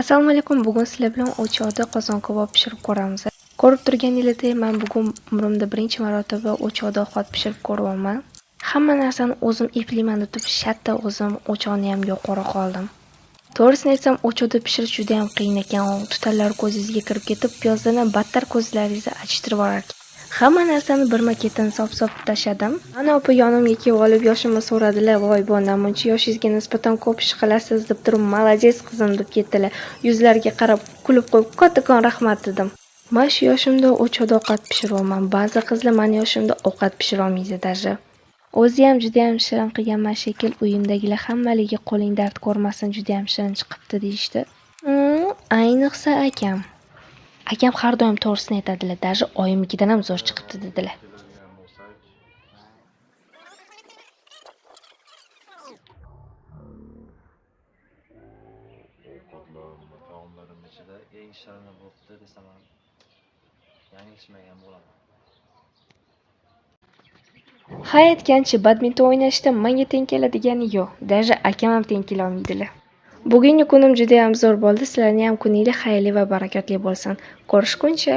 Assalomu alaykum. Bugun sizlar bilan o'choqda qozon kabob pishirib ko'ramiz. Ko'rib turganingizdek, men bugun umrimda birinchi marotaba o'choqda ovqat pishirib ko'ryapman. Hamma narsani o'zim eplayman deb shatta o'zim o'choqni ham yo'q qora qoldim. To'g'risini aytsam, o'choqda pishirish juda ham qiyin ekan. Tutallar ko'zingizga kirib ketib, piyozdan battar ko'zlaringizni achishtirib yuborar. Hamma narsani birma-ketin sop-sop tashladim. Ana opa yonimga kelib olib yoshimni so'radilar. "Voy, bundan muncha yoshingizga nisbatan ko'p ish qilasiz" deb turib, "Молодец qizim" deb ketdilar. Yuzlariga qarab kulib qo'yib, "Kattakon rahmat" dedim. Men shu yoshimda o'choqda ovqat pishiryapman. Ba'zi qizlar men yoshimda ovqat pishira olmaydi даже. O'zi ham juda ham shirin qilganman shekil. Uyimdagilar hammaligi qo'ling dard ko'rmasin, juda ham shirin chiqibdi deyishdi. Ayniqsa akam. Akam har doim to'g'risini aytadilar. Даже oyimnikidan ham zo'r chiqibdi dedilar. Taomlarim ichida eng shirini bo'pti desam ham yanglishmagan bo'laman. Ha aytgancha, badminton o'ynashda menga teng keladigani yo'q. Даже akam ham teng kela olmaydilar. Bugungi kunim juda ham zo'r bo'ldi. Sizlarning ham kuningiz xayrli va barakatli bo'lsin. Ko'rishguncha.